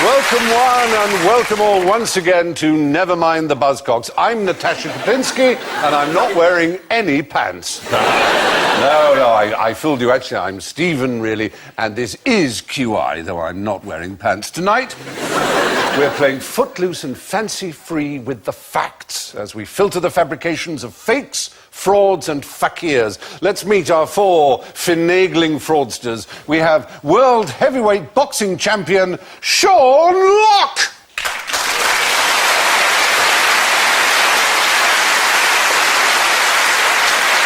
Welcome one and welcome all once again to Never Mind the Buzzcocks. I'm Natasha Kopinski and I'm not wearing any pants. No, I fooled you. Actually, I'm Stephen, really, and this is QI, though I'm not wearing pants. Tonight, we're playing footloose and fancy-free with the facts as we filter the fabrications of fakes, frauds and fakirs. Let's meet our four finagling fraudsters. We have world heavyweight boxing champion Sean Locke.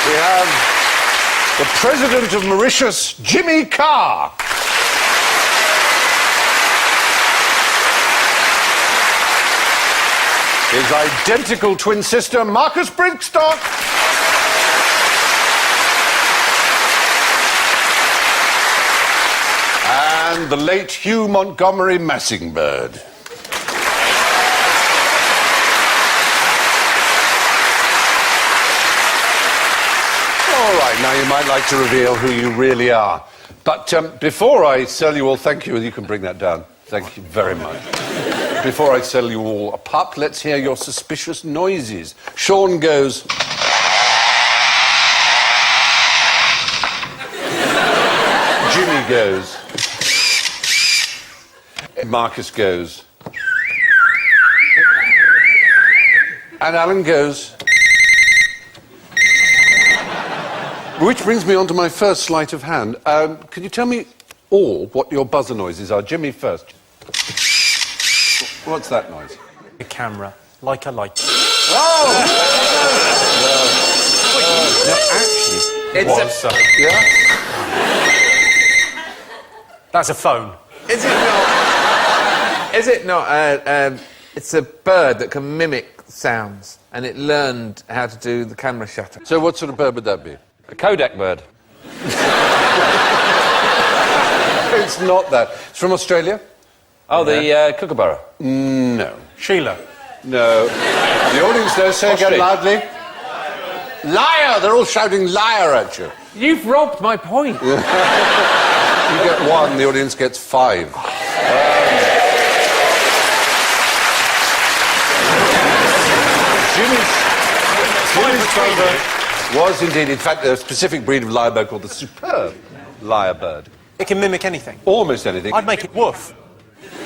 We have the President of Mauritius, Jimmy Carr. His identical twin sister, Marcus Brigstock. And the late Hugh Montgomery Massingbird. All right, now you might like to reveal who you really are. But before I sell you all, thank you, you can bring that down. Thank you very much. Before I sell you all a pup, let's hear your suspicious noises. Sean goes... Jimmy goes... Marcus goes... And Alan goes... Which brings me on to my first sleight of hand. Can you tell me all what your buzzer noises are? Jimmy first. What's that noise? A camera, like a light. Oh! No, actually, it's Yeah? that's a phone. Is it not? Is it not? It's a bird that can mimic sounds, and it learned how to do the camera shutter. So what sort of bird would that be? A Kodak bird. It's not that. It's from Australia? Oh, the kookaburra. No. Sheila. No. The audience there, say again loudly. Liar! They're all shouting liar at you. You've robbed my point. You get one, the audience gets 5. Jimmy's buzzer was indeed, in fact, a specific breed of lyrebird called the superb lyrebird. It can mimic anything. Almost anything. I'd make it woof.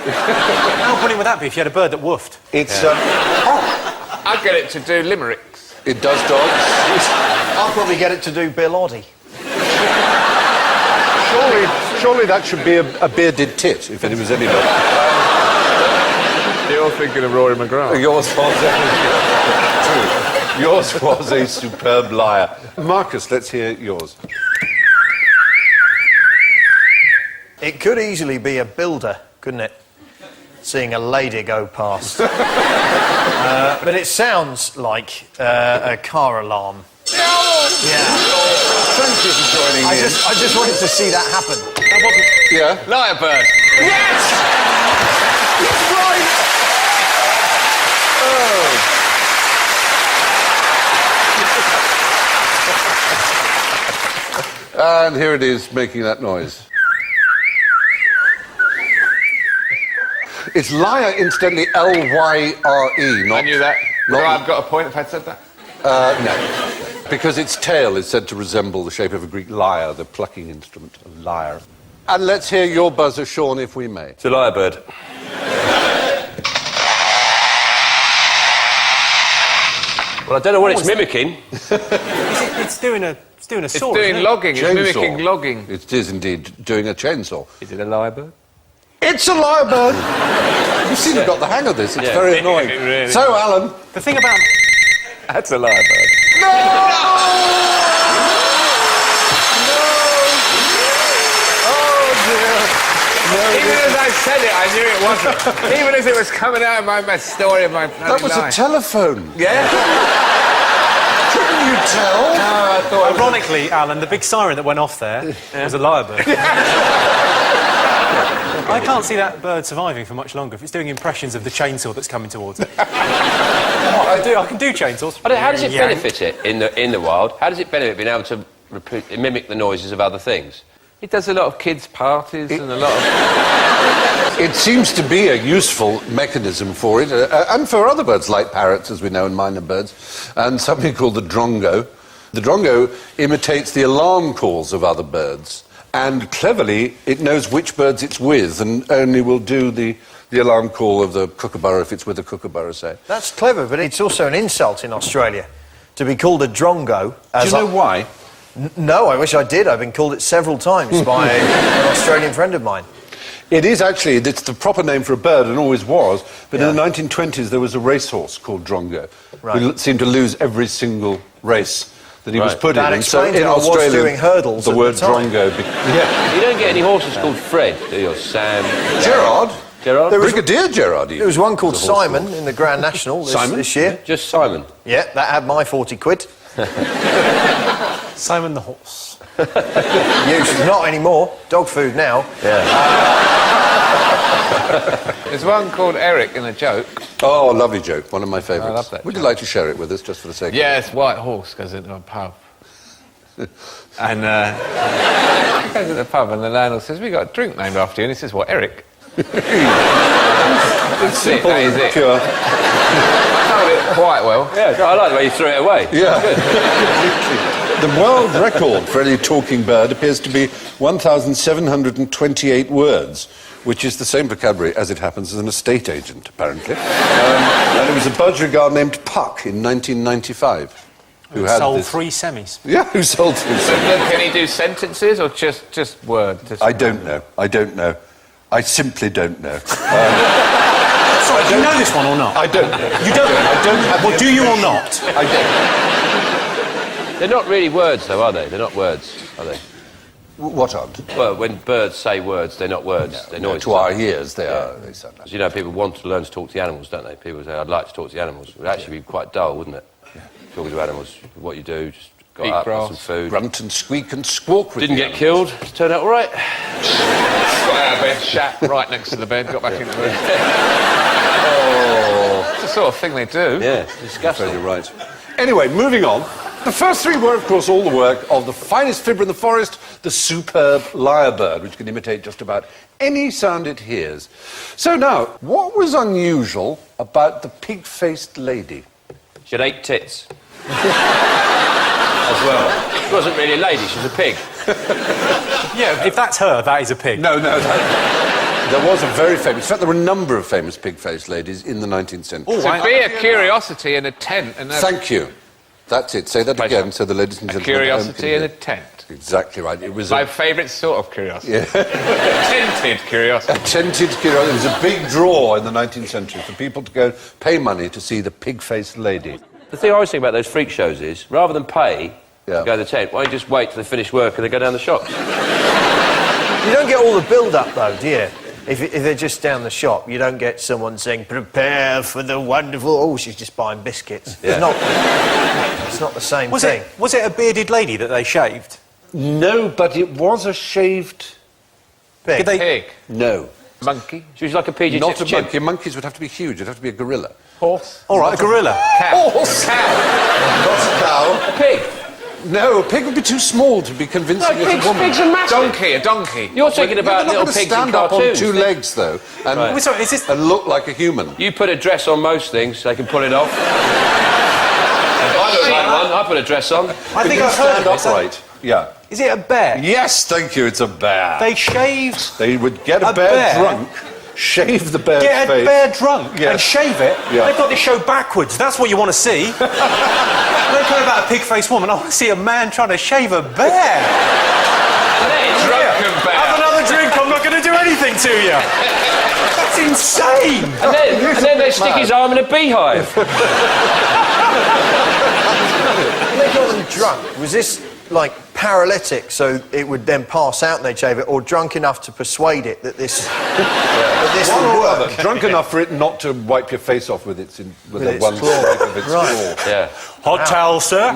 How brilliant would that be if you had a bird that woofed? It's, I'd get it to do limericks. it does dogs. I'll probably get it to do Bill Oddie. Surely that should be a bearded tit, if it was any better. You're thinking of Rory McGrath. Yours was a superb liar. Marcus, let's hear yours. It could easily be a builder, couldn't it? Seeing a lady go past. But it sounds like a car alarm. Yeah. Thank you for joining I in. just wanted to see that happen. That wasn't... Yeah? Lyrebird. Yes! He's right! Oh. And here it is, making that noise. It's lyre, incidentally, L-Y-R-E, not... I knew that. Not... Would I have got a point if I'd said that? No. Because its tail is said to resemble the shape of a Greek lyre, the plucking instrument, a lyre. And let's hear your buzzer, Sean, if we may. It's a lyrebird. Well, I don't know what it's mimicking. It's doing a saw. It's doing logging. It's mimicking logging. It is indeed doing a chainsaw. Is it a lyrebird? It's a lyrebird! You seem to have got the hang of this. It's very annoying. Really. So, Alan... The thing about... That's a lyrebird. No! Even as I said it, I knew it wasn't. Even as it was coming out of my story of my bloody That was life. a telephone. Yeah? Couldn't you tell? No, I thought... Ironically, Alan, the big siren that went off there was a lyrebird. I can't see that bird surviving for much longer if it's doing impressions of the chainsaw that's coming towards it. I can do chainsaws. How does it benefit it in the wild? How does it benefit being able to mimic the noises of other things? It does a lot of kids' parties and a lot of... It seems to be a useful mechanism for it, and for other birds like parrots, as we know, and minor birds, and something called the drongo. The drongo imitates the alarm calls of other birds, and cleverly it knows which birds it's with, and only will do the alarm call of the kookaburra if it's with a kookaburra, say. That's clever, but it's also an insult in Australia to be called a drongo. Do you know why? No, I wish I did. I've been called it several times by an Australian friend of mine. It is actually, it's the proper name for a bird and always was, but in the 1920s there was a racehorse called Drongo, who seemed to lose every single race that he was put in. And so in Australia, I was doing hurdles the word at the time. Drongo... You don't get any horses called Fred, do you? Or Sam? Gerard? Gerard? Brigadier Gerard, even. There was one called Simon in the Grand National this year. Just Simon? Yeah, that had my 40 quid. Simon the horse. Usually not anymore. Dog food now. There's one called Eric in a joke. Oh, lovely joke. One of my favourites. I love that Would you joke. like to share it with us, just for the sake of it? Yes, white horse goes into a pub. And he goes to the pub and the landlord says, "We got a drink named after you." And he says, "What, Eric?" It's simple that is and it. pure. I told it quite well. Yeah, I like the way you threw it away. Yeah. The world record for any talking bird appears to be 1,728 words, which is the same vocabulary, as it happens, as an estate agent, apparently. And it was a budgerigar named Puck in 1995. Who had sold this... 3 semis. Yeah, who sold 3 semis. Can he do sentences or just words? I don't know. I don't know. I simply don't know. Sorry, do you know this one or not? I don't know. You don't? I don't have... Well, do you or not? I don't. They're not really words, though, are they? They're not words, are they? What aren't? Well, when birds say words, they're not words. They're noises. To our ears, they are. They sound like... You know, people want to learn to talk to the animals, don't they? People say, "I'd like to talk to the animals." It would actually be quite dull, wouldn't it? Talking to animals, what you do, just got Eat up, grass. got some food. Grunt and squeak and squawk with Didn't the get animals. killed. It's turned out all right. Got out of bed, shat right next to the bed, got back in the room. It's the sort of thing they do. Yeah, disgusting. You're right. Anyway, moving on. The first 3 were, of course, all the work of the finest fibber in the forest, the superb lyrebird, which can imitate just about any sound it hears. So now, what was unusual about the pig-faced lady? She had 8 tits. As well. She wasn't really a lady, she was a pig. Yeah, if that's her, that is a pig. No. There was a very famous... In fact, there were a number of famous pig-faced ladies in the 19th century. To be a curiosity in a tent and Thank you. That's it. Say that again, so the ladies and a gentlemen... at home can curiosity in hear. a tent. Exactly right. It was My a favourite sort of curiosity. Yeah. Tented curiosity. tented curiosity. It was a big draw in the 19th century for people to go pay money to see the pig-faced lady. The thing I always think about those freak shows is, rather than pay Yeah. to go to the tent, why don't you just wait till they finish work and they go down the shops? You don't get all the build-up, though, do you? If they're just down the shop, you don't get someone saying, "Prepare for the wonderful..." Oh, she's just buying biscuits. Yeah. It's not the same Was thing. it a bearded lady that they shaved? No, but it was a shaved... Pig. Did they- Pig. No. Monkey. She was like a PG Not a chimp. monkey. Monkeys would have to be huge. It'd have to be a gorilla. Horse. All right, a gorilla. Cow. Horse. Cow. Not a cow. A pig. No, a pig would be too small to be convincing as a woman. Pigs are massive. Donkey. A donkey. You're talking about They're not little gonna pigs stand in up cartoons. on 2 legs, though, and, Right. Wait, sorry, is this... and look like a human. You put a dress on most things, so they can pull it off. I look like one. I put a dress on. I If think you I've heard stand of this. upright. Yeah. Is it a bear? Yes, thank you. It's a bear. They shaved... They would get a A bear, bear? drunk, shave the bear's Get a face. bear drunk Yeah. and shave it. Yeah. They've got this show backwards. That's what you want to see. I don't care about a pig-faced woman. I want to see a man trying to shave a bear. Drunken bear. Have another drink. I'm not going to do anything to you. That's insane. And then they stick his arm in a beehive. When they got them drunk, was this like paralytic, so it would then pass out and they'd shave it, or drunk enough to persuade it that this, that this One would or work. other. Drunk enough for it not to wipe your face off with its With its one claw. stroke of its Right. claw. Yeah. Hot towel, sir.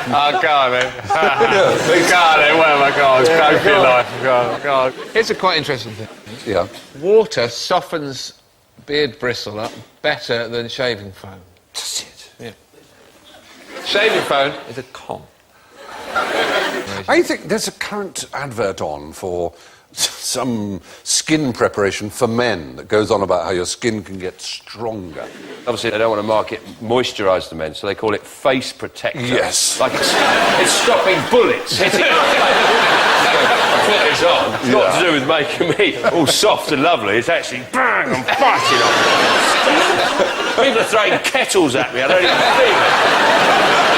Oh, God, man. God, where am I going? Go for your life. God. Here's a quite interesting thing. Yeah. Water softens beard bristle up better than shaving foam. That's it. Yeah. Shaving foam is a con. I think there's a current advert on for some skin preparation for men that goes on about how your skin can get stronger. Obviously, they don't want to market moisturise to men, so they call it face protector. Yes. Like it's stopping bullets hitting your face. Put this on. It's not to do with making me all soft and lovely. It's actually, bang, I'm biting on. People are throwing kettles at me. I don't even feel it.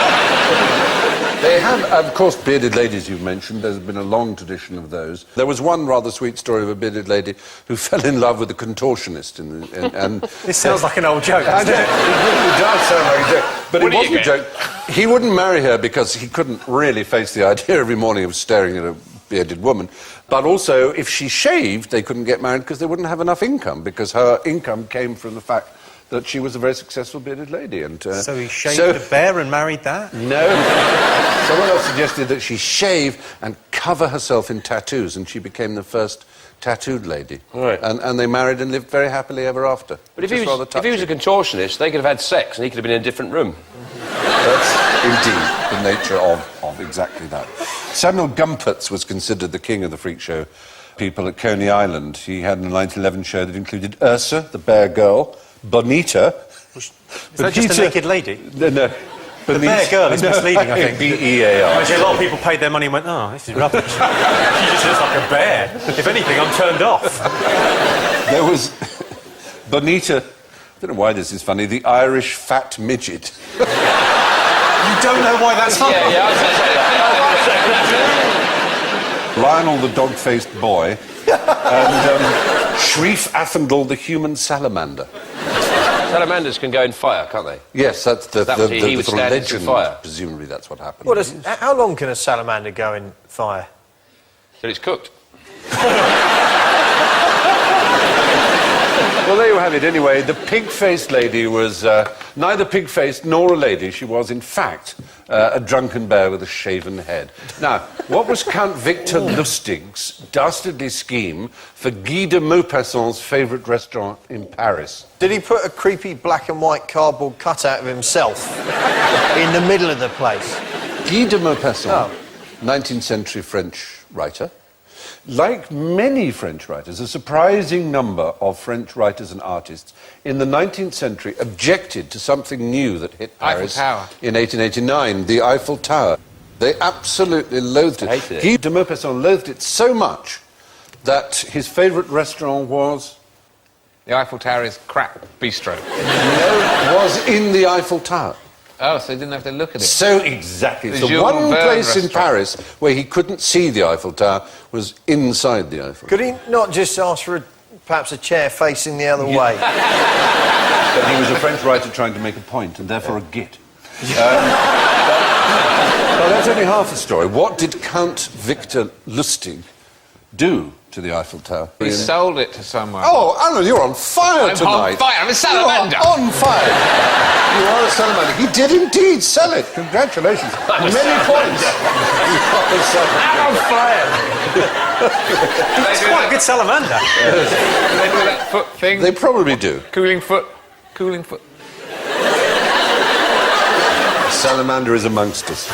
They have, of course, bearded ladies you've mentioned. There's been a long tradition of those. There was one rather sweet story of a bearded lady who fell in love with a contortionist. And This sounds like an old joke, I doesn't know, it? it does sound like a joke. But What it do you wasn't a joke. He wouldn't marry her because he couldn't really face the idea every morning of staring at a bearded woman. But also, if she shaved, they couldn't get married because they wouldn't have enough income, because her income came from the fact that she was a very successful bearded lady. And So he shaved a bear and married that? No. Someone else suggested that she shave and cover herself in tattoos, and she became the first tattooed lady. Right. And they married and lived very happily ever after. But if he was a contortionist, they could have had sex and he could have been in a different room. That's indeed the nature of exactly that. Samuel Gumpertz was considered the king of the freak show people at Coney Island. He had a 1911 show that included Ursa, the bear girl, Bonita. Is that just a naked lady? No. The bear girl is misleading, I think. B-E-A-R. Actually, a lot of people paid their money and went, oh, this is rubbish. She just looks like a bear. If anything, I'm turned off. There was Bonita, I don't know why this is funny, the Irish fat midget. You don't know why that's funny? Yeah, I was going to say that. Lionel the dog-faced boy, and Shreve Athendel the human salamander. Salamanders can go in fire, can't they? Yes, that's the That was he would sort of stand into legend. fire. Presumably that's what happened. How long can a salamander go in fire? Till it's cooked. Well, there you have it. Anyway, the pig-faced lady was neither pig-faced nor a lady. She was, in fact, a drunken bear with a shaven head. Now, what was Count Victor Lustig's dastardly scheme for Guy de Maupassant's favourite restaurant in Paris? Did he put a creepy black and white cardboard cutout of himself in the middle of the place? Guy de Maupassant, 19th century French writer. Like many French writers, a surprising number of French writers and artists in the 19th century objected to something new that hit Paris Tower. in 1889, the Eiffel Tower. They absolutely loathed it. Hated it. Guy de Maupassant loathed it so much that his favourite restaurant was The Eiffel Tower is crap bistro. was in the Eiffel Tower. Oh, so they didn't have to look at it. So exactly. The So Jules one Verne place in restaurant. Paris where he couldn't see the Eiffel Tower was inside the Eiffel. Could he not just ask for perhaps a chair facing the other way? But he was a French writer trying to make a point, and therefore a git. Well, that's only half the story. What did Count Victor Lustig do to the Eiffel Tower? He sold it to someone. Oh, Alan, you're on fire I'm tonight. on fire. I'm a salamander. You are on fire. You are a salamander. He did indeed sell it. Congratulations. Many points. You are a salamander. I'm on fire. It's quite a good salamander. They do that foot thing. They probably do. Cooling foot. Cooling foot. Salamander is amongst us.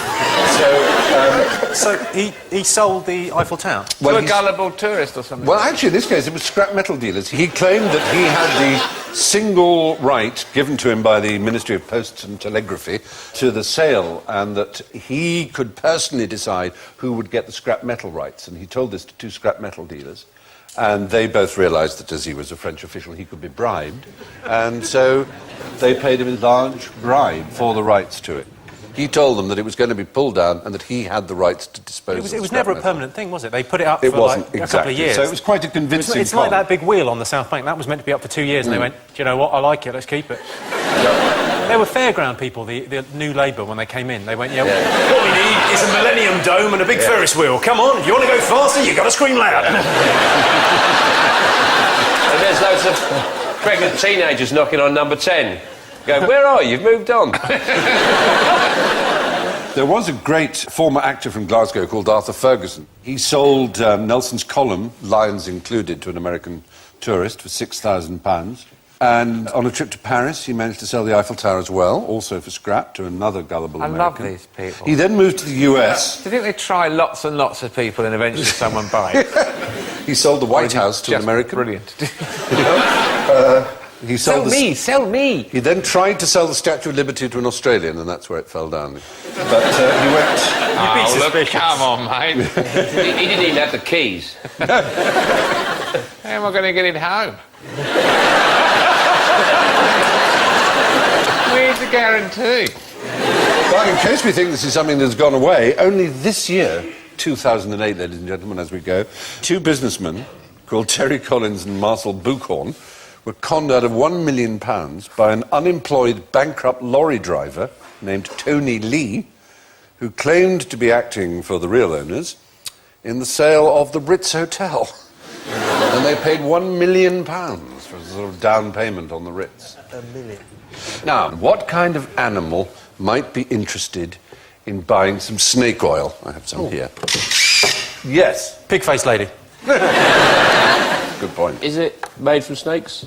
So he sold the Eiffel Tower? Well, to a he's- gullible tourist or something. Well, actually, in this case, it was scrap metal dealers. He claimed that he had the single right given to him by the Ministry of Posts and Telegraphy to the sale, and that he could personally decide who would get the scrap metal rights. And he told this to two scrap metal dealers. And they both realised that as he was a French official, he could be bribed. And so they paid him a large bribe for the rights to it. He told them that it was going to be pulled down and that he had the rights to dispose of It the was scrap never a metal. permanent thing, was it? They put it up It for wasn't, like, a exactly. couple of years. So it was quite a convincing It's like con. that big wheel on the South Bank. That was meant to be up for 2 years, and they went, do you know what, I like it, let's keep it. They were fairground people, the new Labour, when they came in. They went, what we need is a Millennium Dome and a big Ferris wheel. Come on, if you want to go faster, you've got to scream louder. And there's loads of pregnant teenagers knocking on number 10. Going, where are you? You've moved on. There was a great former actor from Glasgow called Arthur Ferguson. He sold Nelson's column, Lions included, to an American tourist for £6,000. And on a trip to Paris, he managed to sell the Eiffel Tower as well, also for scrap, to another gullible I American. love these people. He then moved to the US. Do you think they try lots and lots of people and eventually someone bites? He sold the White House to an American. Brilliant. He sold Sell me! He then tried to sell the Statue of Liberty to an Australian, and that's where it fell down. But he went... Oh, look, come on, mate. He didn't even have the keys. How am I going to get it home? Where's the guarantee? But in case we think this is something that's gone away, only this year, 2008, ladies and gentlemen, as we go, two businessmen called Terry Collins and Marcel Buchhorn were conned out of £1 million by an unemployed, bankrupt lorry driver named Tony Lee, who claimed to be acting for the real owners in the sale of the Ritz Hotel. And they paid £1 million for a sort of down payment on the Ritz. £1 million. Now, what kind of animal might be interested in buying some snake oil? I have some here. Yes. Pig-faced lady. Good point. Is it made from snakes?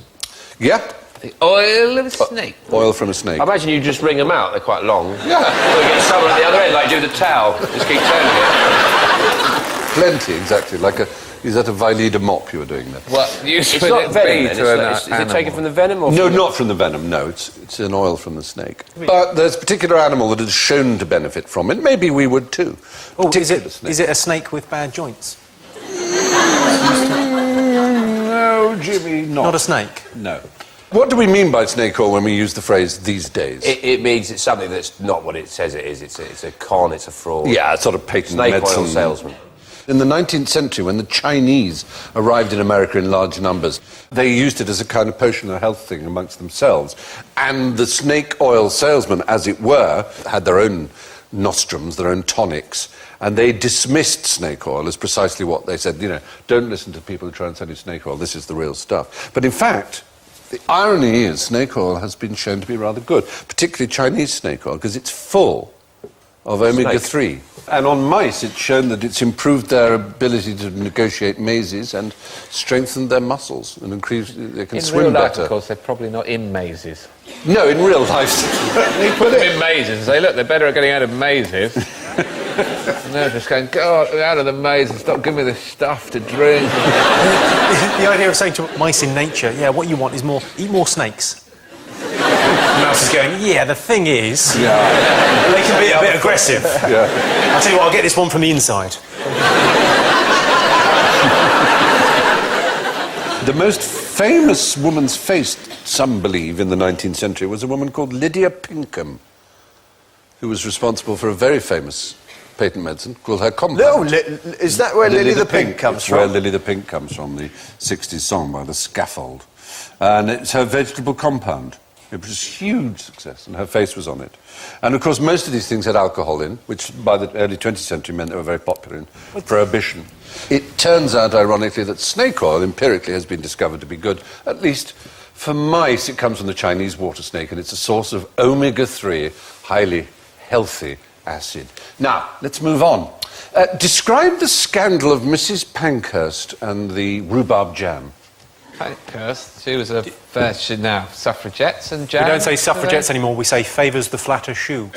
Yeah. The oil of a snake. Oil from a snake. I imagine you just wring them out, they're quite long. Yeah. Or you get someone at the other end, like you do the towel, just keep turning it. Plenty, exactly. Like a... Is that a Vileda mop you were doing there? What use It's would not it venom, be then, to an is it animal? taken from the venom? Or No, from not from the venom, no. It's an oil from the snake. But there's a particular animal that is shown to benefit from it. Maybe we would too. Oh, Particular snake. is it a snake with bad joints? No, Jimmy, Not a snake? No. What do we mean by snake oil when we use the phrase these days? It means it's something that's not what it says it is. It's a con, it's a fraud. Yeah, it's sort of patent Snake medicine. oil salesman. In the 19th century, when the Chinese arrived in America in large numbers, they used it as a kind of potion or health thing amongst themselves. And the snake oil salesmen, as it were, had their own nostrums, their own tonics, and they dismissed snake oil as precisely what they said. You know, don't listen to people who try and sell you snake oil, this is the real stuff. But in fact, the irony is snake oil has been shown to be rather good, particularly Chinese snake oil, because it's full of omega-3. And on mice, it's shown that it's improved their ability to negotiate mazes and strengthened their muscles and increased, they can In swim real life, better. of course, they're probably not in mazes. No, in real life. They put Put them it. in mazes and say, look, they're better at getting out of mazes. And they're just going, go out of the maze and stop giving me the stuff to drink. The idea of saying to mice in nature, yeah, what you want is eat more snakes. The mouse is going, yeah, the thing is... Yeah. They can be a bit aggressive. Yeah. I'll tell you what, I'll get this one from the inside. The most famous woman's face, some believe, in the 19th century was a woman called Lydia Pinkham, who was responsible for a very famous patent medicine called her compound. No, is that where Lily the Pink comes It's from? where Lily the Pink comes from, the 60s song by The Scaffold. And it's her vegetable compound. It was a huge success, and her face was on it. And, of course, most of these things had alcohol in, which by the early 20th century meant they were very popular in Prohibition. It turns out, ironically, that snake oil empirically has been discovered to be good. At least for mice, it comes from the Chinese water snake, and it's a source of omega-3, highly healthy acid. Now, let's move on. Describe the scandal of Mrs. Pankhurst and the rhubarb jam. Pankhurst, she was a virgin now. Suffragettes and jam. We don't say suffragettes anymore, we say favours the flatter shoe.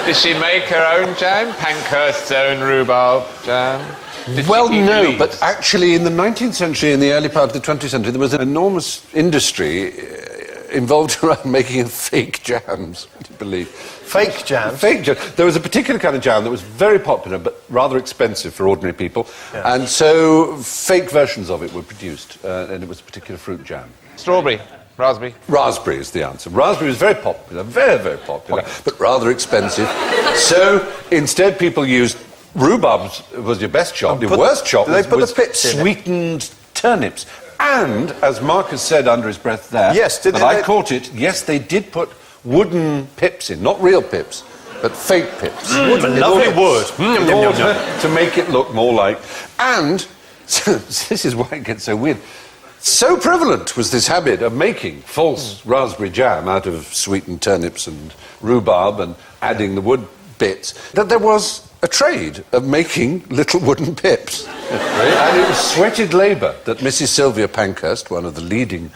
Did she make her own jam? Pankhurst's own rhubarb jam? Well, no, but actually in the 19th century and the early part of the 20th century, there was an enormous industry involved around making fake jams, would you believe? Fake jam? Fake jam. There was a particular kind of jam that was very popular but rather expensive for ordinary people, and so fake versions of it were produced, and it was a particular fruit jam. Strawberry. Raspberry. Raspberry is the answer. Raspberry is very popular, very, very popular, but rather expensive. So instead, people used rhubarb was your best shot. Your worst shot was sweetened turnips. And, as Marcus said under his breath there, I caught it, yes, they did put wooden pips in, not real pips, but fake pips. Lovely wood. In order to make it look more like... And, so, this is why it gets so weird, so prevalent was this habit of making false raspberry jam out of sweetened turnips and rhubarb and adding the wood bits, that there was a trade of making little wooden pips. And it was sweated labour that Mrs. Sylvia Pankhurst, one of the leading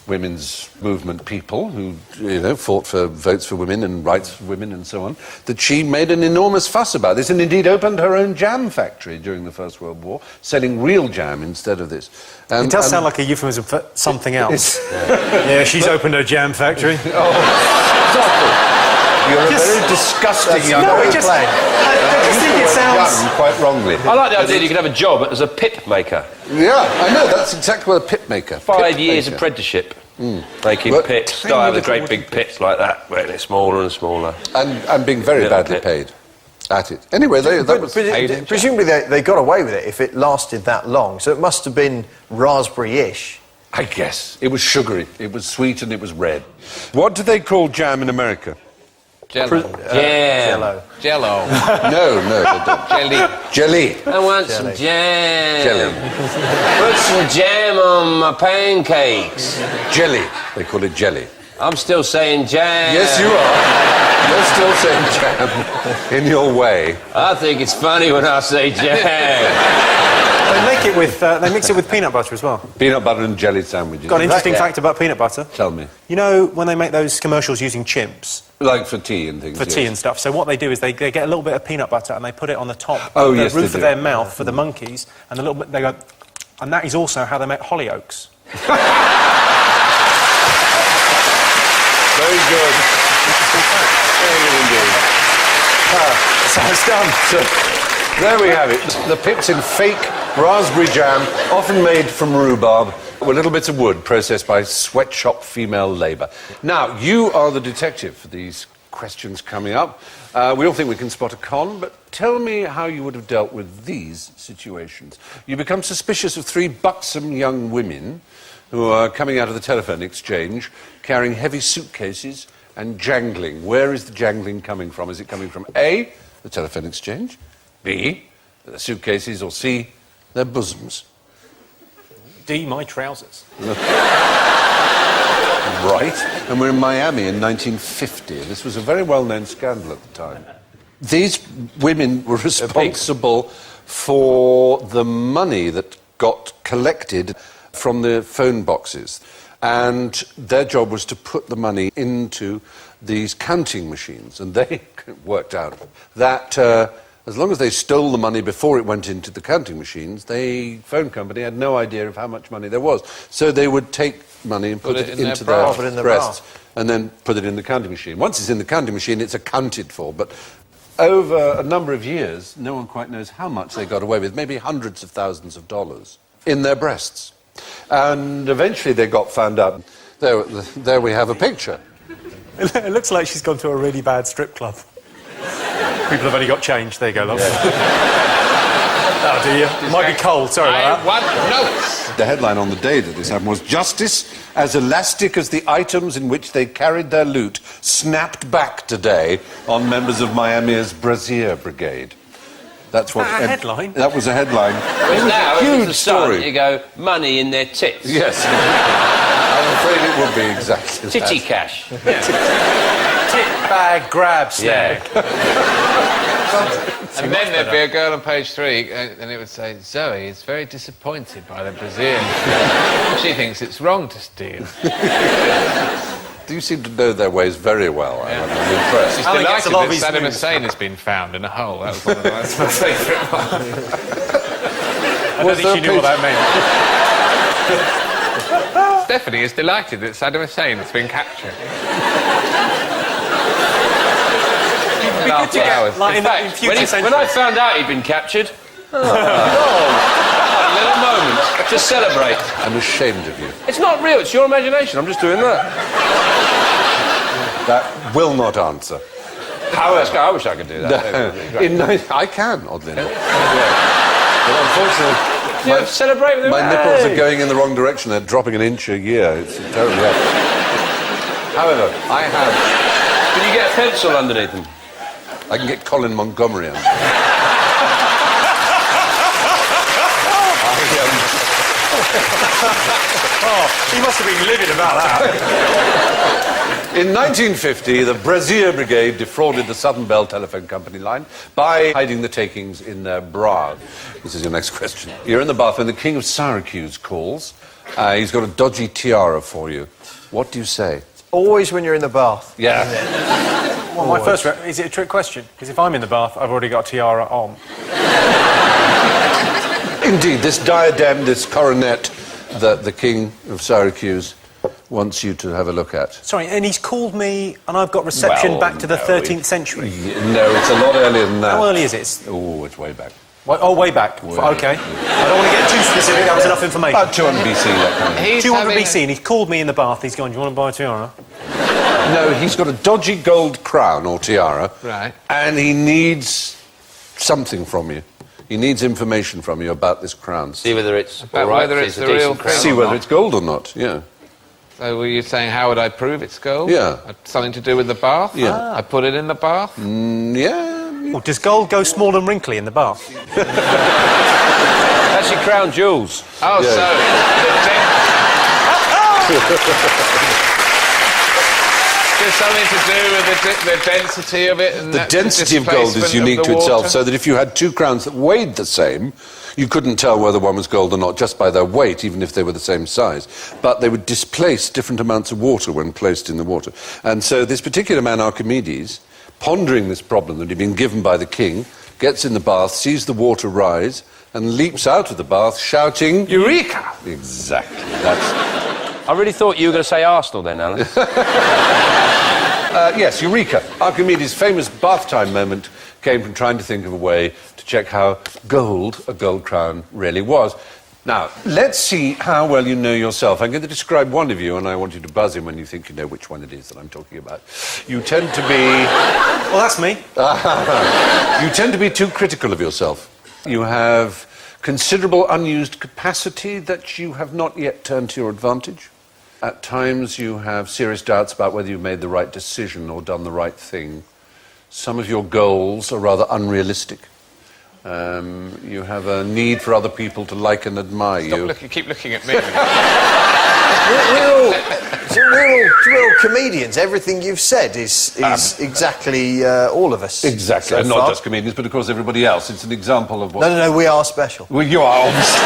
women's movement people who, fought for votes for women and rights for women and so on, that she made an enormous fuss about this and indeed opened her own jam factory during the First World War, selling real jam instead of this. It does sound like a euphemism for something else. Yeah, she's opened her jam factory. You're a very disgusting young man. I just think it sounds... quite wrongly. I like the idea that you could have a job as a pip maker. Yeah, I know, that's exactly what a pip maker. 5 years apprenticeship. Making pips, starting with great big pips like that, making it smaller and smaller. And being very badly paid at it. Anyway, that was... Presumably they got away with it if it lasted that long, so it must have been raspberry-ish. I guess. It was sugary, it was sweet and it was red. What do they call jam in America? Jello. Jello. Jello. No, they don't. Jelly. I want some jam. Jelly. Put some jam on my pancakes. Jelly. They call it jelly. I'm still saying jam. Yes, you are. You're still saying jam in your way. I think it's funny when I say jam. They mix it with peanut butter as well. Peanut butter and jelly sandwiches. Got an interesting fact about peanut butter. Tell me. You know when they make those commercials using chimps? Like for tea and things. For tea and stuff. So what they do is they get a little bit of peanut butter and they put it on the top of the roof of their mouth for the monkeys, and a little bit they go, and that is also how they make Hollyoaks. Very good. Very good indeed. So it's done. So, there we have it. The pips in fake raspberry jam, often made from rhubarb, with little bits of wood processed by sweatshop female labour. Now, you are the detective for these questions coming up. We all think we can spot a con, but tell me how you would have dealt with these situations. You become suspicious of 3 buxom young women who are coming out of the telephone exchange carrying heavy suitcases and jangling. Where is the jangling coming from? Is it coming from A, the telephone exchange, B, the suitcases, or C, their bosoms? D, my trousers. Right. And we're in Miami in 1950. This was a very well-known scandal at the time. These women were responsible for the money that got collected from the phone boxes. And their job was to put the money into these counting machines. And they worked out that as long as they stole the money before it went into the counting machines, the phone company had no idea of how much money there was. So they would take money and put it into their breasts and then put it in the counting machine. Once it's in the counting machine, it's accounted for. But over a number of years, no one quite knows how much they got away with, maybe hundreds of thousands of dollars in their breasts. And eventually they got found out. There we have a picture. It looks like she's gone to a really bad strip club. People have only got change. There you go, love. That'll do you. It might be cold, sorry about that. Notes. The headline on the day that this happened was "Justice as elastic as the items in which they carried their loot snapped back today on members of Miami's Brazier Brigade." That's what... a headline? That was a headline. But now, if it's a stunt, you go, money in their tits. Yes. I'm afraid it would be exactly Titty that. cash. Tit bag grab snag. And then there'd be a girl on page 3 and it would say, Zoe is very disappointed by the Brazilian. She thinks it's wrong to steal. You seem to know their ways very well. I'm impressed. She's delighted that Saddam Hussein has been found in a hole. That was one of my favourite ones. I don't think she knew what that meant. Stephanie is delighted that Saddam Hussein has been captured. Like In fact, when I found out he'd been captured, a little moment. to celebrate. I'm ashamed of you. It's not real, it's your imagination. I'm just doing that. That will not answer. However, I wish I could do that. I can, oddly enough. But unfortunately, celebrate with my nipples are going in the wrong direction. They're dropping an inch a year. It's terribly rough. However, I have... Can you get a pencil underneath them? I can get Colin Montgomery on. He must have been livid about that. In 1950, the Brazier Brigade defrauded the Southern Bell Telephone Company line by hiding the takings in their bra. This is your next question. You're in the bath when the King of Syracuse calls. He's got a dodgy tiara for you. What do you say? Always when you're in the bath. Yeah. Well, my first... Is it a trick question? Because if I'm in the bath, I've already got a tiara on. Indeed, this diadem, this coronet that the King of Syracuse wants you to have a look at. Sorry, and he's called me, and I've got reception back to the 13th century. No, it's a lot earlier than that. How early is it? Oh, it's way back. Way back. OK. I don't want to get too specific. That was enough information. About 200 BC, that kind of thing. 200 BC, and he called me in the bath. He's gone, do you want to buy a tiara? No, he's got a dodgy gold crown or tiara. Right. And he needs something from you. He needs information from you about this crown. See whether it's About all right, whether if it's a the real decent thing. crown See or whether not. it's gold or not, yeah. So were you saying, how would I prove it's gold? Yeah. Something to do with the bath? Yeah. I put it in the bath? Yeah. Well, does gold go small and wrinkly in the bath? That's your crown jewels. Oh, Yeah. There's something to do with the density of it? And The density of gold is unique to itself, so that if you had two crowns that weighed the same, you couldn't tell whether one was gold or not just by their weight, even if they were the same size. But they would displace different amounts of water when placed in the water. And so this particular man, Archimedes, pondering this problem that he'd been given by the king, gets in the bath, sees the water rise, and leaps out of the bath shouting... Eureka! Exactly, that's... I really thought you were going to say Arsenal then, Alan. Yes, Eureka. Archimedes' famous bath time moment came from trying to think of a way to check how gold a gold crown really was. Now, let's see how well you know yourself. I'm going to describe one of you, and I want you to buzz in when you think you know which one it is that I'm talking about. You tend to be... Well, that's me. You tend to be too critical of yourself. You have considerable unused capacity that you have not yet turned to your advantage. At times you have serious doubts about whether you've made the right decision or done the right thing. Some of your goals are rather unrealistic. You have a need for other people to like and admire you. Keep looking at me. We're all comedians. Everything you've said is exactly all of us. Exactly, so and not far. just comedians, but of course everybody else. It's an example of what... No, we are special. Well, you are obviously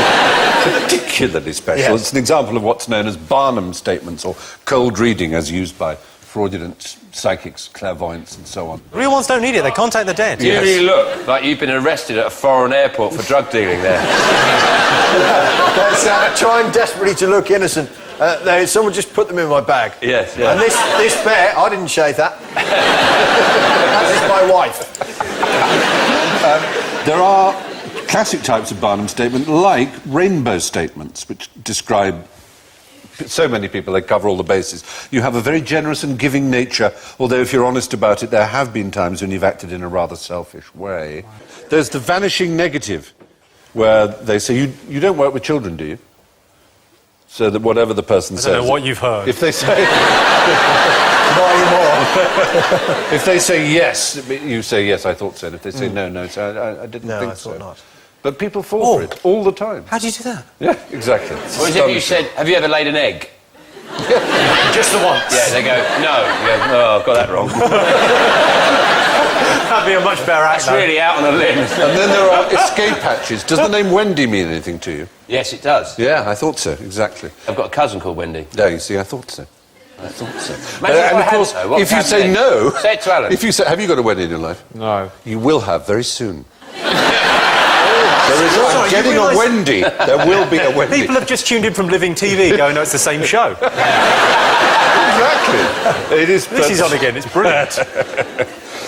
particularly special. Yes. It's an example of what's known as Barnum statements, or cold reading, as used by fraudulent psychics, clairvoyants, and so on. Real ones don't need it. They contact the dead. You really look like you've been arrested at a foreign airport for drug dealing there. That's trying desperately to look innocent. Someone just put them in my bag. Yes, yeah. And this bear, I didn't shave that. That is my wife. There are classic types of Barnum statement, like rainbow statements, which describe so many people, they cover all the bases. You have a very generous and giving nature, although if you're honest about it, there have been times when you've acted in a rather selfish way. There's the vanishing negative, where they say, you don't work with children, do you? So that whatever the person says... I don't know what you've heard. If they say... Not anymore. If they say yes, you say yes, I thought so. And if they say no, so I didn't think so. I thought not. But people fall for it all the time. How do you do that? Yeah, exactly. It's What is it you said, have you ever laid an egg? Just the once. Yeah, they go, no. Yeah, oh, I've got that wrong. That'd be a much better act, It's really out on a limb. And then there are escape hatches. Does the name Wendy mean anything to you? Yes, it does. Yeah, I thought so, exactly. I've got a cousin called Wendy. No, you see, I thought so. I thought so. Imagine if I And of had course, though, what if you would say happen no... then? Say it to Alan. If you say... Have you got a Wendy in your life? No. You will have very soon. There is... Sorry, I'm you getting realise- a Wendy. There will be a Wendy. People have just tuned in from Living TV going, no, it's the same show. Exactly. It is... This is on again, it's brilliant.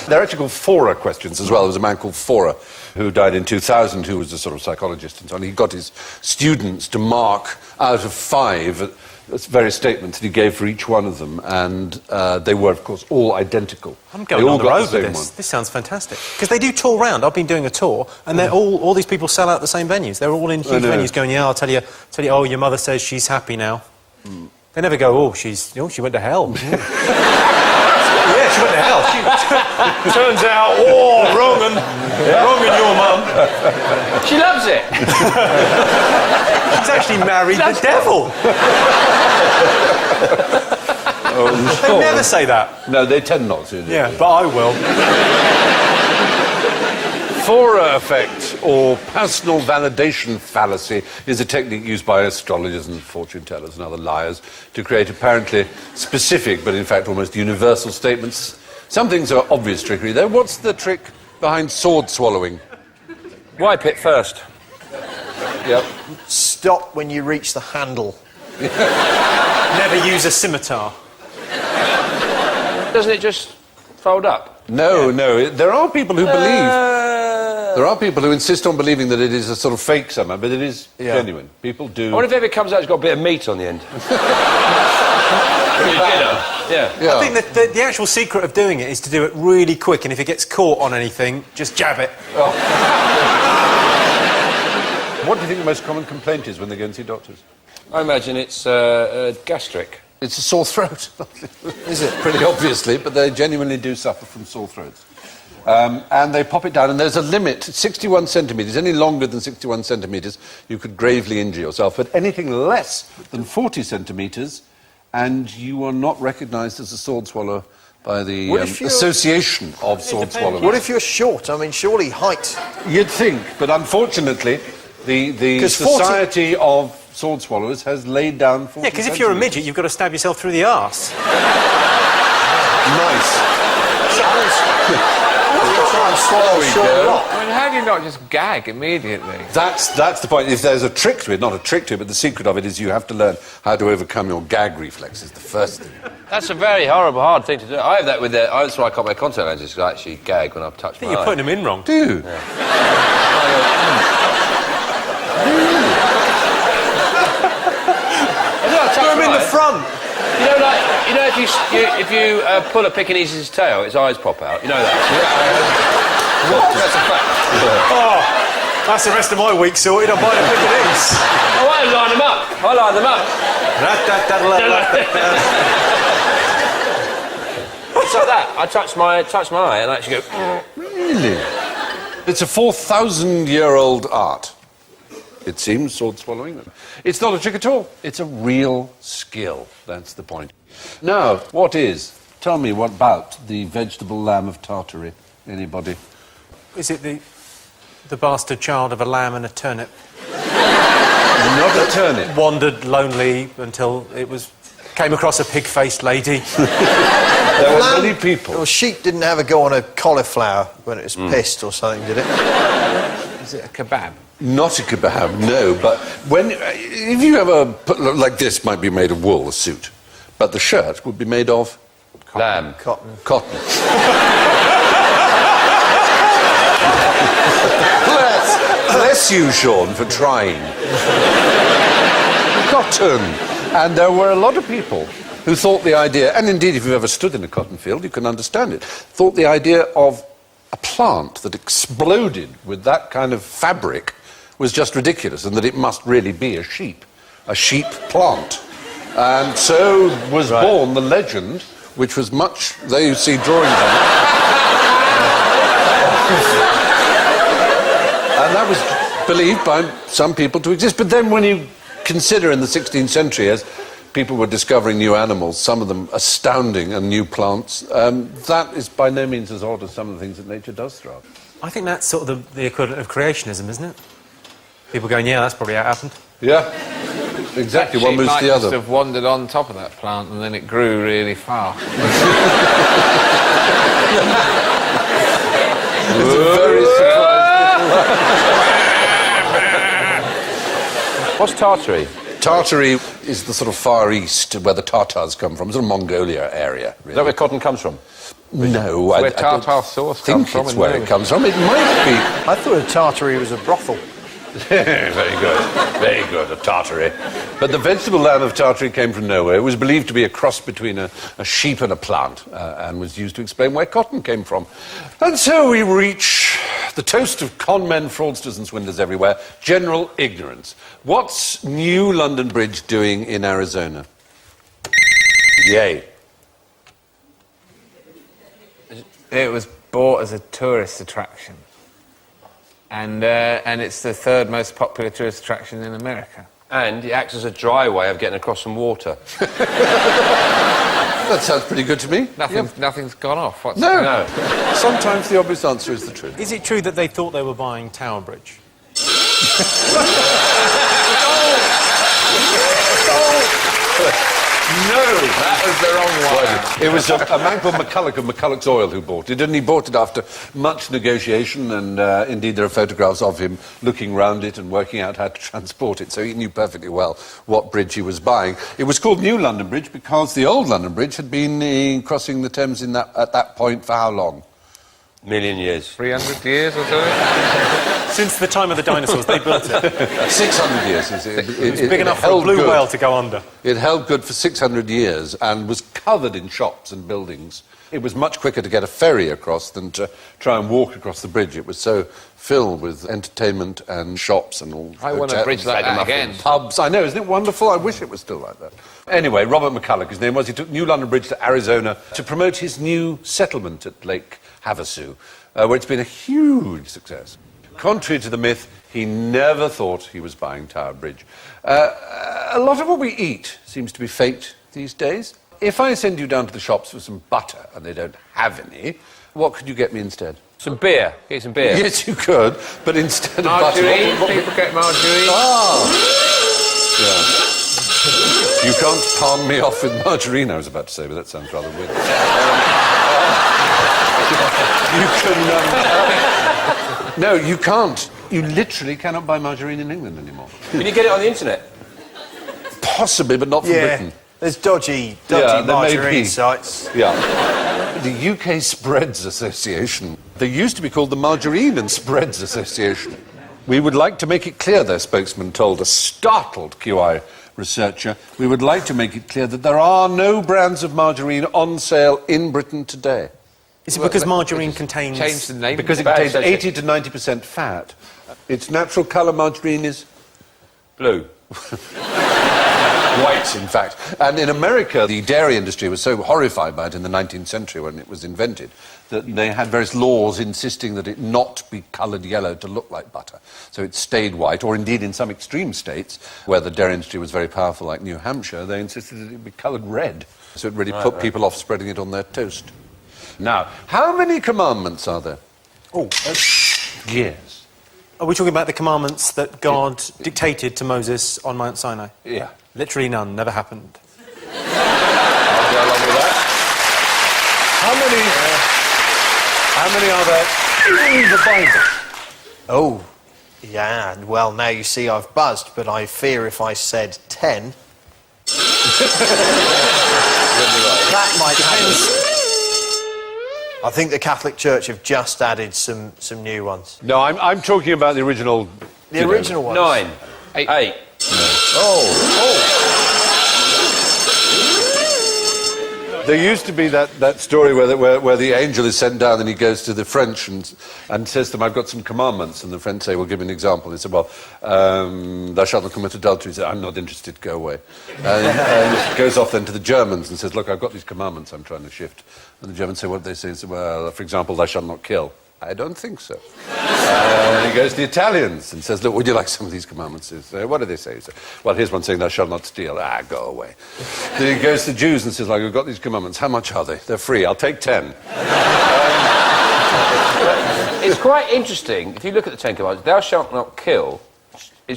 They're actually called Fora questions as well. There was a man called Fora who died in 2000 who was a sort of psychologist and so on. He got his students to mark out of 5 various statements that he gave for each one of them, and they were, of course, all identical. I'm going they all on the got road the same with this. one. This sounds fantastic. Because they do tour round. I've been doing a tour, and they're all these people sell out the same venues. They're all in huge venues going, yeah, I'll tell you, oh, your mother says she's happy now. They never go, oh, she went to hell. Yeah, she went to hell. Turns out, wrong and your mum. She loves it. She's actually married the devil. They never say that. No, they tend not to. Yeah, but I will. Fora effect, or personal validation fallacy, is a technique used by astrologers and fortune tellers and other liars to create apparently specific, but in fact almost universal statements. Some things are obvious trickery, though. What's the trick behind sword swallowing? Wipe it first. Yep. Stop when you reach the handle. Never use a scimitar. Doesn't it just fold up? No, no. There are people who believe... There are people who insist on believing that it is a sort of fake somehow, but it is genuine. People do... I wonder if it ever comes out it's got a bit of meat on the end. Yeah. I think that the actual secret of doing it is to do it really quick, and if it gets caught on anything, just jab it. Oh. What do you think the most common complaint is when they go and see doctors? I imagine it's gastric. It's a sore throat. Is it? Pretty obviously, but they genuinely do suffer from sore throats. And they pop it down, and there's a limit, 61 centimetres. Any longer than 61 centimetres, you could gravely injure yourself. But anything less than 40 centimetres, and you are not recognised as a sword swallower by the Association of Sword Swallowers. What if you're short? I mean, surely height... You'd think, but unfortunately, the Society of Sword Swallowers has laid down 40 Yeah, because if you're a midget, you've got to stab yourself through the arse. Nice. Try and swallow a short rock. I mean, how do you not just gag immediately? That's the point. If there's a trick to it, not a trick to it, but the secret of it is you have to learn how to overcome your gag reflexes, the first thing. That's a very horrible, hard thing to do. I have that with that's why I can't wear contact lenses, because I actually gag when I touch I my think you're eye. putting them in wrong. Do you? Yeah. Put them in the front. You know, like, if you pull a Pekingese tail, its eyes pop out. You know that? That's a fact. Oh, that's the rest of my week sorted. I'm buying a Pekingese. Oh, I line them up. I line them up. It's like that. I touch my eye and I actually go... Really? It's a 4,000-year-old art. It seems, sword swallowing. It's not a trick at all. It's a real skill. That's the point. Now, tell me what about the vegetable lamb of Tartary? Anybody? Is it the bastard child of a lamb and a turnip? Not a turnip. Wandered lonely until came across a pig-faced lady. There were many people. Well, sheep didn't have a go on a cauliflower when it was pissed or something, did it? Is it a kebab? Not a kebab, no, but if you ever put, like this might be made of wool, a suit, but the shirt would be made of... Lamb. Cotton. Bless you, Sean, for trying. Cotton. And there were a lot of people who thought the idea, and indeed if you've ever stood in a cotton field, you can understand it, thought the idea of a plant that exploded with that kind of fabric was just ridiculous, and that it must really be a sheep plant. And so was born the legend, which was much... There you see drawings of it. And that was believed by some people to exist. But then when you consider in the 16th century, as people were discovering new animals, some of them astounding, and new plants, that is by no means as odd as some of the things that nature does throw up. I think that's sort of the equivalent of creationism, isn't it? People going, yeah, that's probably how it happened. Yeah, exactly. One moves to the Might other. just have wandered on top of that plant and then it grew really fast. It's a very surprised What's Tartary? Tartary is the sort of Far East, where the Tatars come from, sort of Mongolia area. Really. Is that where cotton comes from? No, Where tartar sauce think comes from it's in where it Birmingham. comes from. It might be. I thought a Tartary was a brothel. Very good, a Tartary. But the vegetable land of Tartary came from nowhere. It was believed to be a cross between a sheep and a plant, and was used to explain where cotton came from. And so we reach the toast of con men, fraudsters and swindlers everywhere, general ignorance. What's New London Bridge doing in Arizona? Yay. It was bought as a tourist attraction. And it's the third most popular tourist attraction in America. And it acts as a dry way of getting across some water. That sounds pretty good to me. Nothing's gone off. What's No. Sometimes the obvious answer is the truth. Is it true that they thought they were buying Tower Bridge? No! That was the wrong one. It was a man called McCulloch of McCulloch's Oil who bought it, and he bought it after much negotiation, and indeed there are photographs of him looking round it and working out how to transport it, so he knew perfectly well what bridge he was buying. It was called New London Bridge because the old London Bridge had been crossing the Thames at that point for how long? Million years. 300 years or something? Since the time of the dinosaurs, they built it. 600 years. It It's big enough for a blue whale to go under. It held good for 600 years and was covered in shops and buildings. It was much quicker to get a ferry across than to try and walk across the bridge. It was so filled with entertainment and shops and all. I want a bridge like that again. Pubs. I know, isn't it wonderful? I wish it was still like that. Anyway, Robert McCulloch, his name was, he took New London Bridge to Arizona to promote his new settlement at Lake Havasu, where it's been a huge success. Contrary to the myth, he never thought he was buying Tower Bridge. A lot of what we eat seems to be faked these days. If I send you down to the shops for some butter and they don't have any, what could you get me instead? Some beer. Get some beer. Yes, you could, but instead of Margarine. butter... People get margarine. Yeah. You can't palm me off with margarine, I was about to say, but that sounds rather weird. You can... no, you can't. You literally cannot buy margarine in England anymore. Can you get it on the internet? Possibly, but not from Britain. There's dodgy there may margarine be. sites. Yeah. The UK Spreads Association. They used to be called the Margarine and Spreads Association. We would like to make it clear, their spokesman told a startled QI researcher, we would like to make it clear that there are no brands of margarine on sale in Britain today. Is it because margarine contains... Change the name. Because it contains 80 to 90% fat. Its natural colour, margarine, is Blue. white, in fact. And in America, the dairy industry was so horrified by it in the 19th century when it was invented that they had various laws insisting that it not be coloured yellow to look like butter. So it stayed white, or indeed in some extreme states where the dairy industry was very powerful, like New Hampshire, they insisted that it be coloured red. So it really put people off spreading it on their toast. Now, how many commandments are there? Oh, Yes. are we talking about the commandments that God dictated to Moses on Mount Sinai? Yeah. Literally none, never happened. I'll go along with that. How many are there in the Bible? Oh, yeah. Well, now you see I've buzzed, but I fear if I said 10... that might happen. I think the Catholic Church have just added some new ones. No, I'm talking about the original... The original ones. 9. 8. There used to be that story where the angel is sent down and he goes to the French and says to them, I've got some commandments. And the French say, well, give me an example. He said, well, thou shalt not commit adultery. He said, I'm not interested, go away. And goes off then to the Germans and says, look, I've got these commandments I'm trying to shift. And the Germans say, what do they say? He said, well, for example, thou shalt not kill. I don't think so. He goes to the Italians and says, look, would you like some of these commandments? What do they say? He says, well, here's one saying, thou shalt not steal. Go away. Then he goes to the Jews and says, like, I've got these commandments. How much are they? They're free. I'll take 10. It's quite interesting, if you look at the Ten Commandments, thou shalt not kill,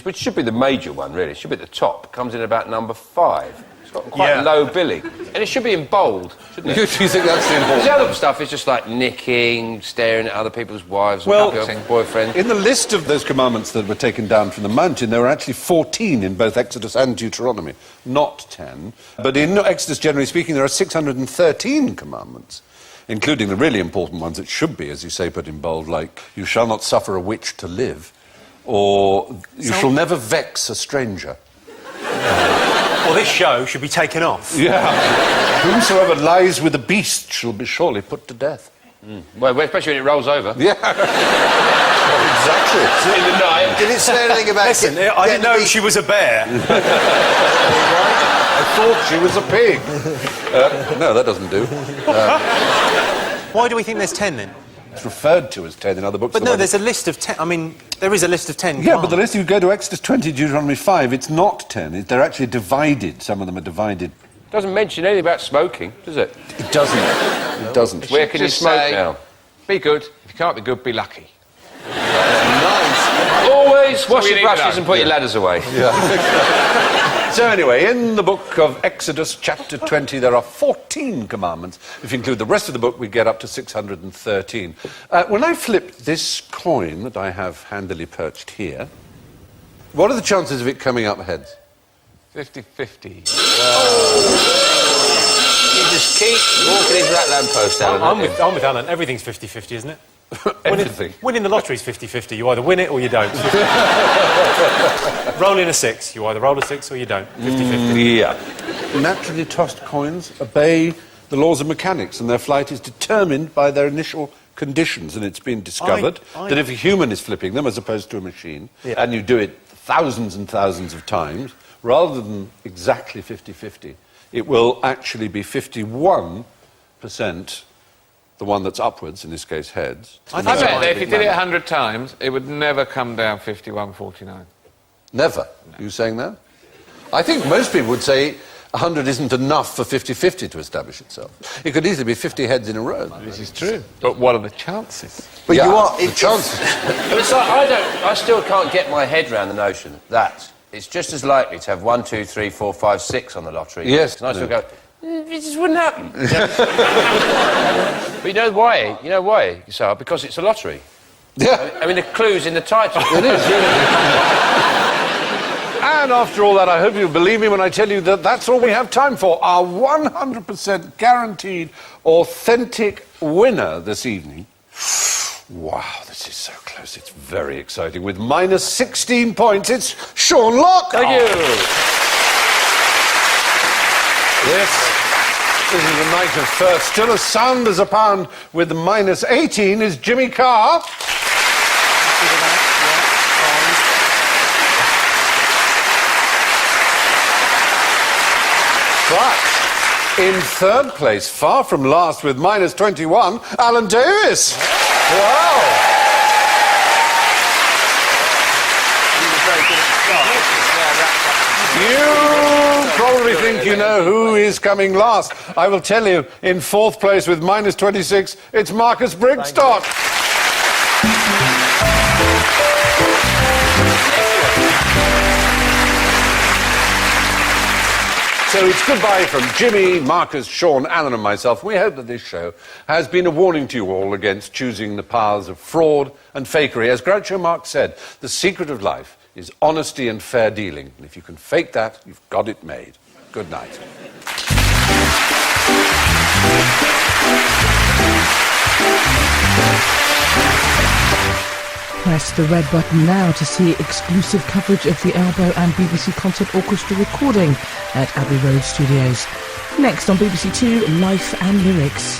which should be the major one, really. It should be at the top. Comes in about number 5. It's got quite low billing. And it should be in bold, shouldn't it? Do you think that's the important? The other stuff is just like nicking, staring at other people's wives or boyfriends. In the list of those commandments that were taken down from the mountain, there were actually 14 in both Exodus and Deuteronomy, not 10. But in Exodus, generally speaking, there are 613 commandments, including the really important ones that should be, as you say, put in bold, like, you shall not suffer a witch to live, or you shall never vex a stranger. Well, this show should be taken off. Yeah. Whomsoever lies with a beast shall be surely put to death. Well, especially when it rolls over. Yeah. Exactly. In the night. Did it say anything about... Listen, I didn't know she was a bear. I thought she was a pig. No, that doesn't do. Why do we think there's 10 then? It's referred to as 10 in other books. But no, there's a list of 10. I mean, there is a list of 10. Yeah, but the list, if you go to Exodus 20, Deuteronomy 5, it's not 10. They're actually divided. Some of them are divided. Doesn't mention anything about smoking, does it? It doesn't. It doesn't. Where can you Just smoke say, now? Be good. If you can't be good, be lucky. Always wash we your need brushes that. and put your ladders away. So anyway, in the book of Exodus, chapter 20, there are 14 commandments. If you include the rest of the book, we get up to 613. When I flip this coin that I have handily perched here, what are the chances of it coming up heads? 50-50. You just keep walking into that lamppost, Alan. I'm with Alan. Everything's 50-50, isn't it? Everything. Winning the lottery's 50-50. You either win it or you don't. Rolling a 6. You either roll a 6 or you don't. 50-50. Yeah. Naturally tossed coins obey the laws of mechanics, and their flight is determined by their initial conditions. And it's been discovered that if a human is flipping them, as opposed to a machine, and you do it thousands and thousands of times, rather than exactly 50-50, it will actually be 51% the one that's upwards, in this case heads. I bet that if you did it 100 times, it would never come down 51-49. Never. No. Are you saying that? I think most people would say 100 isn't enough for 50-50 to establish itself. It could easily be 50 heads in a row. This is true. But what are the chances? But you are... The chances. But it's like, I still can't get my head around the notion that it's just as likely to have 1, 2, 3, 4, 5, 6 on the lottery. Yes. And I still go, it just wouldn't happen. But you know why? You know why, Sarah? Because it's a lottery. Yeah. I mean, the clue's in the title. It is, And after all that, I hope you believe me when I tell you that that's all we have time for. Our 100% guaranteed, authentic winner this evening. Wow, this is so close. It's very exciting. With minus 16 points, it's Sean Locke. Thank you. This is a night of first. Still as sound as a pound with minus 18 is Jimmy Carr. But in third place, far from last with minus 21, Alan Davis. Wow. You probably think you know who is coming last. I will tell you, in fourth place with minus 26, it's Marcus Brigstock. So it's goodbye from Jimmy, Marcus, Sean, Alan and myself. We hope that this show has been a warning to you all against choosing the paths of fraud and fakery. As Groucho Marx said, the secret of life is honesty and fair dealing. And if you can fake that, you've got it made. Good night. Press the red button now to see exclusive coverage of the Elbow and BBC Concert Orchestra recording at Abbey Road Studios. Next on BBC Two, Life and Lyrics.